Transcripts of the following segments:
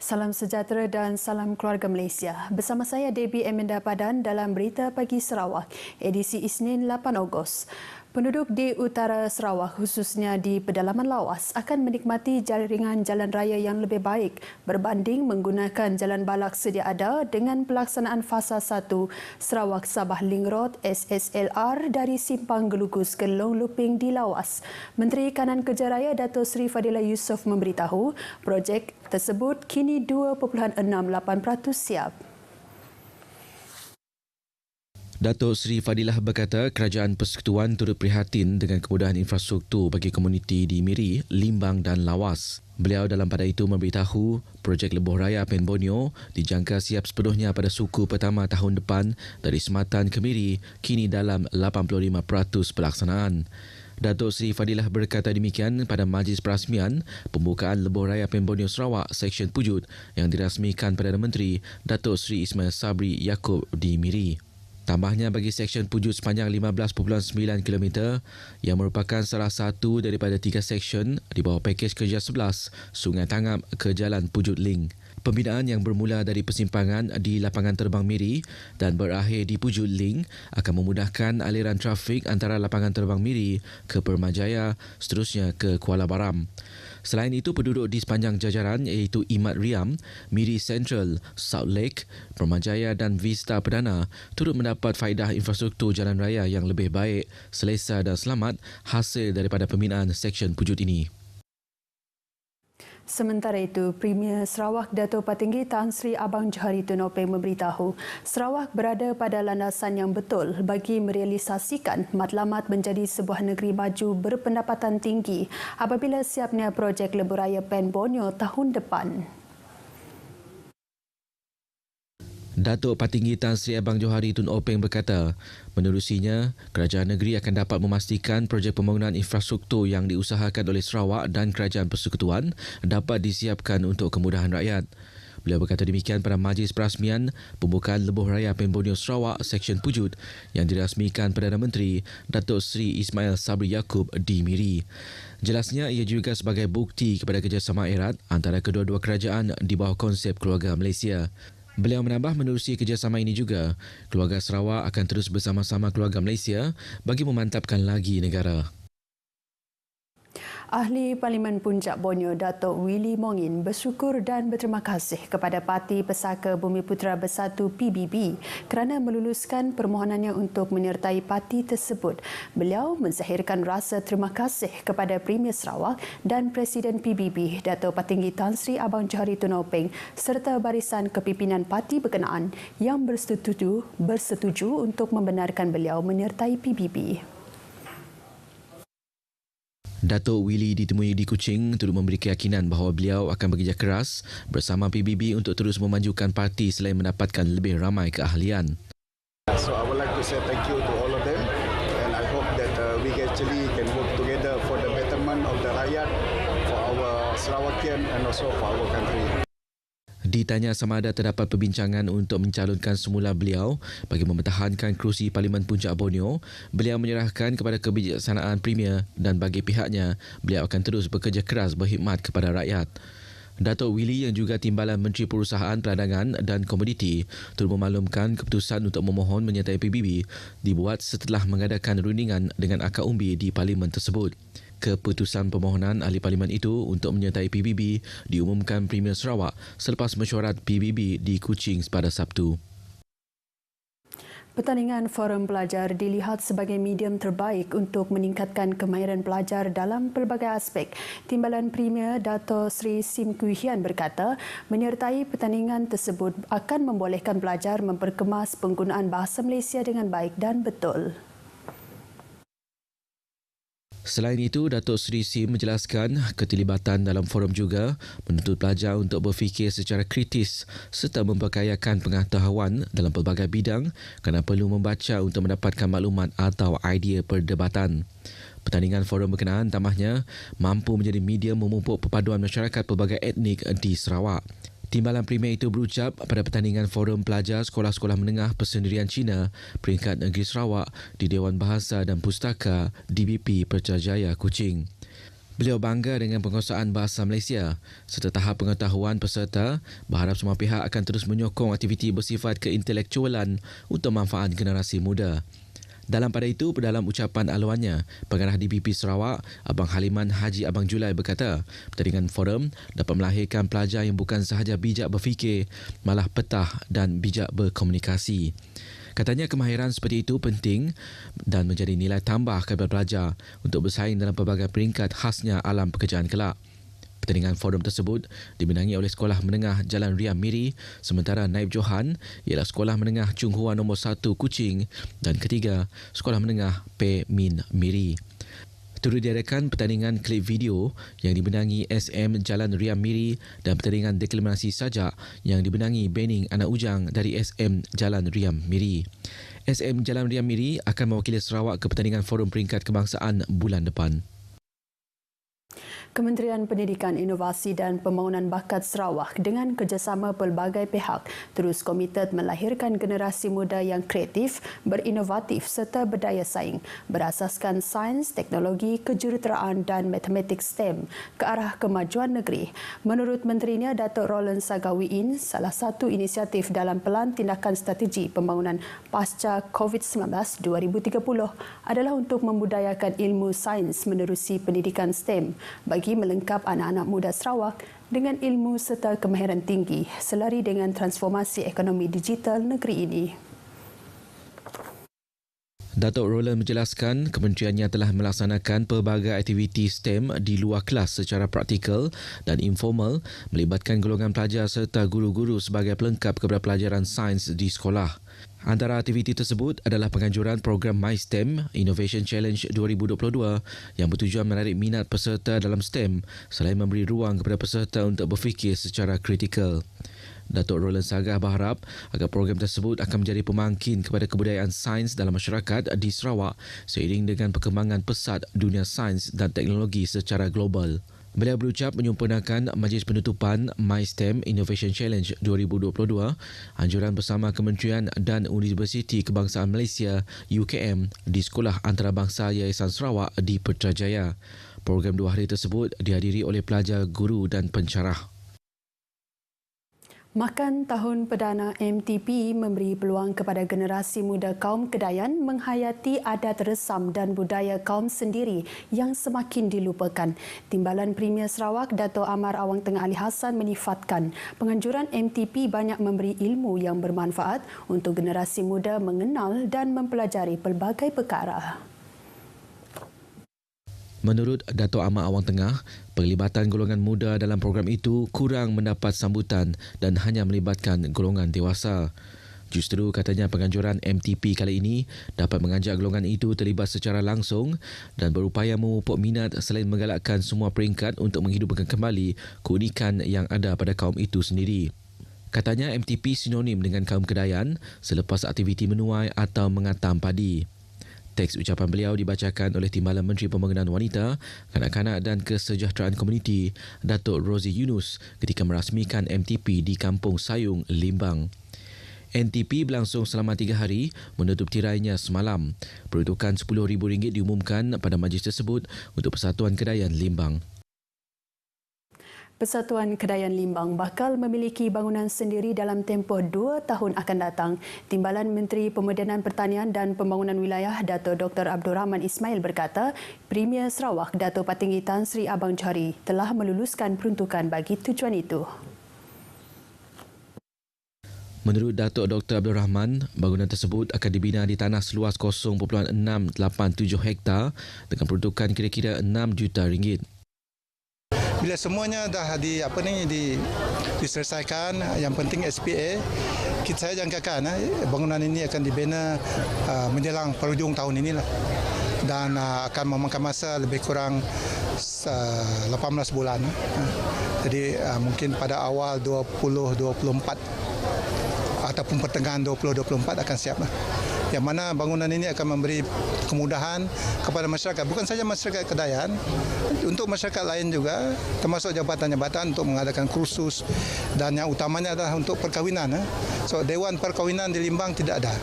Salam sejahtera dan salam keluarga Malaysia. Bersama saya Debbie Eminda Padan dalam Berita Pagi Sarawak, edisi Isnin 8 Ogos. Penduduk di utara Sarawak, khususnya di pedalaman lawas, akan menikmati jaringan jalan raya yang lebih baik berbanding menggunakan jalan balak sedia ada dengan pelaksanaan fasa 1 Sarawak Sabah Link Road SSLR dari Simpang Gelugus ke Long Luping di lawas. Menteri Kanan Kerja Raya Dato' Sri Fadilah Yusof memberitahu projek tersebut kini 2.68% siap. Dato' Sri Fadilah berkata Kerajaan Persekutuan turut prihatin dengan kemudahan infrastruktur bagi komuniti di Miri, Limbang dan Lawas. Beliau dalam pada itu memberitahu projek lebuh raya Pen Borneo dijangka siap sepenuhnya pada suku pertama tahun depan dari Sematan ke Miri, kini dalam 85% pelaksanaan. Dato' Sri Fadilah berkata demikian pada majlis perasmian pembukaan lebuh raya Pen Borneo Sarawak Seksyen Pujut yang dirasmikan Perdana Menteri Dato' Sri Ismail Sabri Yaakob di Miri. Tambahnya bagi seksyen Pujut sepanjang 15.9 km yang merupakan salah satu daripada 3 seksyen di bawah pakej kerja 11 Sungai Tangap ke Jalan Pujut Link. Pembinaan yang bermula dari persimpangan di lapangan terbang Miri dan berakhir di Pujut Link akan memudahkan aliran trafik antara lapangan terbang Miri ke Permajaya seterusnya ke Kuala Baram. Selain itu, penduduk di sepanjang jajaran iaitu Imat Riam, Miri Central, South Lake, Permajaya dan Vista Perdana turut mendapat faedah infrastruktur jalan raya yang lebih baik, selesa dan selamat hasil daripada pembinaan seksyen Pujut ini. Sementara itu, Premier Sarawak Dato' Patinggi Tan Sri Abang Johari Tun Openg memberitahu Sarawak berada pada landasan yang betul bagi merealisasikan matlamat menjadi sebuah negeri maju berpendapatan tinggi apabila siapnya projek lebuh raya Pen Borneo tahun depan. Dato' Patinggi Tan Sri Abang Johari Tun Openg berkata, menerusinya, kerajaan negeri akan dapat memastikan projek pembangunan infrastruktur yang diusahakan oleh Sarawak dan Kerajaan Persekutuan dapat disiapkan untuk kemudahan rakyat. Beliau berkata demikian pada majlis perasmian pembukaan lebuh raya Pen Borneo Sarawak Seksyen Pujut yang dirasmikan Perdana Menteri Dato' Sri Ismail Sabri Yaakob di Miri. Jelasnya ia juga sebagai bukti kepada kerjasama erat antara kedua-dua kerajaan di bawah konsep keluarga Malaysia. Beliau menambah menerusi kerjasama ini juga, keluarga Sarawak akan terus bersama-sama keluarga Malaysia bagi memantapkan lagi negara. Ahli Parlimen Puncak Borneo Dato' Willy Mongin bersyukur dan berterima kasih kepada Parti Pesaka Bumiputera Bersatu PBB kerana meluluskan permohonannya untuk menyertai parti tersebut. Beliau menzahirkan rasa terima kasih kepada Premier Sarawak dan Presiden PBB Dato' Patinggi Tan Sri Abang Johari Tun Openg serta barisan kepimpinan parti berkenaan yang bersetuju untuk membenarkan beliau menyertai PBB. Dato' Willy ditemui di Kuching turut memberi keyakinan bahawa beliau akan bekerja keras bersama PBB untuk terus memajukan parti selain mendapatkan lebih ramai keahlian. So I would like to say thank you to all of them and I hope that we actually can work together for the betterment of the rakyat, for our Sarawakian and also for our country. Ditanya sama ada terdapat perbincangan untuk mencalonkan semula beliau bagi mempertahankan kerusi Parlimen Puncak Borneo, beliau menyerahkan kepada kebijaksanaan Premier dan bagi pihaknya, beliau akan terus bekerja keras berkhidmat kepada rakyat. Dato' Willy yang juga Timbalan Menteri Perusahaan Perdagangan dan Komoditi turut memaklumkan keputusan untuk memohon menyertai PBB dibuat setelah mengadakan rundingan dengan akar umbi di Parlimen tersebut. Keputusan permohonan ahli parlimen itu untuk menyertai PBB diumumkan Premier Sarawak selepas mesyuarat PBB di Kuching pada Sabtu. Pertandingan Forum Pelajar dilihat sebagai medium terbaik untuk meningkatkan kemahiran pelajar dalam pelbagai aspek. Timbalan Premier Dato' Sri Sim Kui Hian berkata, menyertai pertandingan tersebut akan membolehkan pelajar memperkemas penggunaan bahasa Malaysia dengan baik dan betul. Selain itu, Dato' Sri Sim menjelaskan keterlibatan dalam forum juga menuntut pelajar untuk berfikir secara kritis serta memperkayakan pengetahuan dalam pelbagai bidang kerana perlu membaca untuk mendapatkan maklumat atau idea perdebatan. Pertandingan forum berkenaan tambahnya mampu menjadi medium memupuk perpaduan masyarakat pelbagai etnik di Sarawak. Timbalan Premier itu berucap pada pertandingan Forum Pelajar Sekolah-Sekolah Menengah Persendirian Cina peringkat negeri Sarawak di Dewan Bahasa dan Pustaka DBP Putrajaya Kuching. Beliau bangga dengan penguasaan bahasa Malaysia serta tahap pengetahuan peserta, berharap semua pihak akan terus menyokong aktiviti bersifat keintelektualan untuk manfaat generasi muda. Dalam pada itu, dalam ucapan aluannya, Pengarah DPP Sarawak, Abang Haliman Haji Abang Julai berkata, pertandingan forum dapat melahirkan pelajar yang bukan sahaja bijak berfikir, malah petah dan bijak berkomunikasi. Katanya kemahiran seperti itu penting dan menjadi nilai tambah kepada pelajar untuk bersaing dalam pelbagai peringkat khasnya alam pekerjaan kelak. Pertandingan forum tersebut dibinangi oleh Sekolah Menengah Jalan Riam Miri, sementara Naib Johan ialah Sekolah Menengah Chung Hua nombor 1 Kuching dan ketiga Sekolah Menengah Pe Min Miri. Turut diadakan pertandingan klip video yang dibinangi SM Jalan Riam Miri dan pertandingan deklamasi sajak yang dibinangi Bening Anak Ujang dari SM Jalan Riam Miri. SM Jalan Riam Miri akan mewakili Sarawak ke pertandingan forum peringkat kebangsaan bulan depan. Kementerian Pendidikan, Inovasi dan Pembangunan Bakat Sarawak dengan kerjasama pelbagai pihak terus komited melahirkan generasi muda yang kreatif, berinovatif serta berdaya saing berasaskan sains, teknologi, kejuruteraan dan matematik STEM ke arah kemajuan negeri. Menurut Menterinya, Datuk Roland Sagawiin, salah satu inisiatif dalam Pelan Tindakan Strategi Pembangunan Pasca COVID-19 2030 adalah untuk membudayakan ilmu sains menerusi pendidikan STEM bagi melengkap anak-anak muda Sarawak dengan ilmu serta kemahiran tinggi selari dengan transformasi ekonomi digital negeri ini. Datuk Roland menjelaskan kementeriannya telah melaksanakan pelbagai aktiviti STEM di luar kelas secara praktikal dan informal melibatkan golongan pelajar serta guru-guru sebagai pelengkap kepada pelajaran sains di sekolah. Antara aktiviti tersebut adalah penganjuran program MySTEM Innovation Challenge 2022 yang bertujuan menarik minat peserta dalam STEM selain memberi ruang kepada peserta untuk berfikir secara kritikal. Datuk Roland Sagah berharap agar program tersebut akan menjadi pemangkin kepada kebudayaan sains dalam masyarakat di Sarawak seiring dengan perkembangan pesat dunia sains dan teknologi secara global. Beliau berucap menyempurnakan majlis penutupan MySTEM Innovation Challenge 2022, anjuran bersama Kementerian dan Universiti Kebangsaan Malaysia UKM di Sekolah Antarabangsa Yayasan Sarawak di Putrajaya. Program 2 hari tersebut dihadiri oleh pelajar, guru dan pencarah. Makan Tahun Perdana MTP memberi peluang kepada generasi muda kaum Kedayan menghayati adat resam dan budaya kaum sendiri yang semakin dilupakan. Timbalan Premier Sarawak Dato' Amar Awang Tengah Ali Hassan menyifatkan penganjuran MTP banyak memberi ilmu yang bermanfaat untuk generasi muda mengenal dan mempelajari pelbagai perkara. Menurut Dato' Amar Awang Tengah, penglibatan golongan muda dalam program itu kurang mendapat sambutan dan hanya melibatkan golongan dewasa. Justru katanya penganjuran MTP kali ini dapat mengajak golongan itu terlibat secara langsung dan berupaya memupuk minat selain menggalakkan semua peringkat untuk menghidupkan kembali keunikan yang ada pada kaum itu sendiri. Katanya MTP sinonim dengan kaum Kedayan selepas aktiviti menuai atau mengatam padi. Teks ucapan beliau dibacakan oleh Timbalan Menteri Pembangunan Wanita, Kanak-kanak dan Kesejahteraan Komuniti, Datuk Rozi Yunus ketika merasmikan MTP di Kampung Sayung, Limbang. MTP berlangsung selama 3 hari, menutup tirainya semalam. Peruntukan RM10,000 diumumkan pada majlis tersebut untuk Persatuan Kedayan Limbang. Persatuan Kedayan Limbang bakal memiliki bangunan sendiri dalam tempoh 2 tahun akan datang. Timbalan Menteri Pemodenan Pertanian dan Pembangunan Wilayah Dato' Dr. Abdul Rahman Ismail berkata, Premier Sarawak Dato' Patinggi Tan Sri Abang Johari telah meluluskan peruntukan bagi tujuan itu. Menurut Datuk Dr. Abdul Rahman, bangunan tersebut akan dibina di tanah seluas 0.687 hektar dengan peruntukan kira-kira RM6 juta. Bila semuanya dah diselesaikan, yang penting SPA, saya jangkakan bangunan ini akan dibina menjelang penghujung tahun inilah dan akan memakan masa lebih kurang 18 bulan. Jadi mungkin pada awal 2024 ataupun pertengahan 2024 akan siap. Yang mana bangunan ini akan memberi kemudahan kepada masyarakat, bukan saja masyarakat Kedayan, untuk masyarakat lain juga, termasuk jabatan-jabatan untuk mengadakan kursus dan yang utamanya adalah untuk perkahwinan. So, Dewan Perkahwinan di Limbang tidak ada.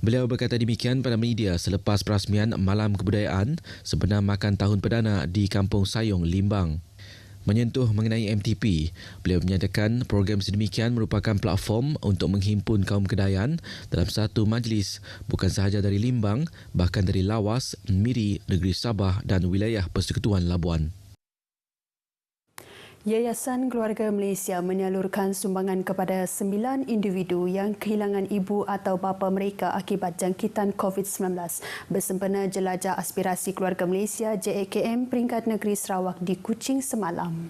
Beliau berkata demikian pada media selepas perasmian Malam Kebudayaan sebenar makan tahun perdana di Kampung Sayong, Limbang. Menyentuh mengenai MTP, beliau menyatakan program sedemikian merupakan platform untuk menghimpun kaum Kedayan dalam satu majlis bukan sahaja dari Limbang, bahkan dari Lawas, Miri, Negeri Sabah dan wilayah Persekutuan Labuan. Yayasan Keluarga Malaysia menyalurkan sumbangan kepada 9 individu yang kehilangan ibu atau bapa mereka akibat jangkitan COVID-19 bersempena Jelajah Aspirasi Keluarga Malaysia JAKM peringkat negeri Sarawak di Kuching semalam.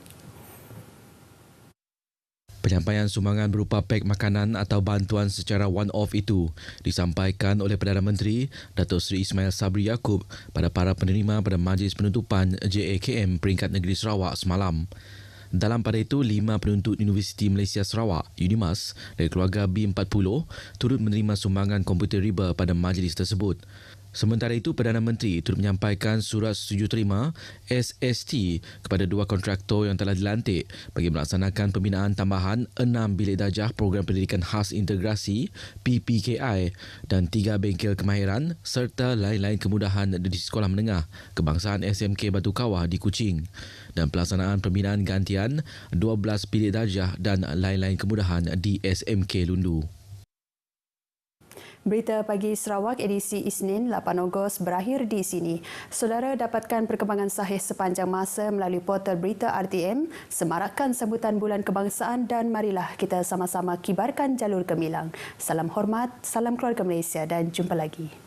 Penyampaian sumbangan berupa pek makanan atau bantuan secara one-off itu disampaikan oleh Perdana Menteri Datuk Seri Ismail Sabri Yaakob pada para penerima pada Majlis Penutupan JAKM peringkat negeri Sarawak semalam. Dalam pada itu, 5 penuntut Universiti Malaysia Sarawak, UNIMAS, dari keluarga B40 turut menerima sumbangan komputer riba pada majlis tersebut. Sementara itu, Perdana Menteri turut menyampaikan surat setuju terima SST kepada 2 kontraktor yang telah dilantik bagi melaksanakan pembinaan tambahan 6 bilik darjah program pendidikan khas integrasi PPKI dan 3 bengkel kemahiran serta lain-lain kemudahan di sekolah menengah kebangsaan SMK Batu Kawah di Kuching dan pelaksanaan pembinaan gantian 12 bilik darjah dan lain-lain kemudahan di SMK Lundu. Berita Pagi Sarawak edisi Isnin 8 Ogos berakhir di sini. Saudara dapatkan perkembangan sahih sepanjang masa melalui portal berita RTM, semarakkan sambutan Bulan Kebangsaan dan marilah kita sama-sama kibarkan jalur gemilang. Salam hormat, salam keluarga Malaysia dan jumpa lagi.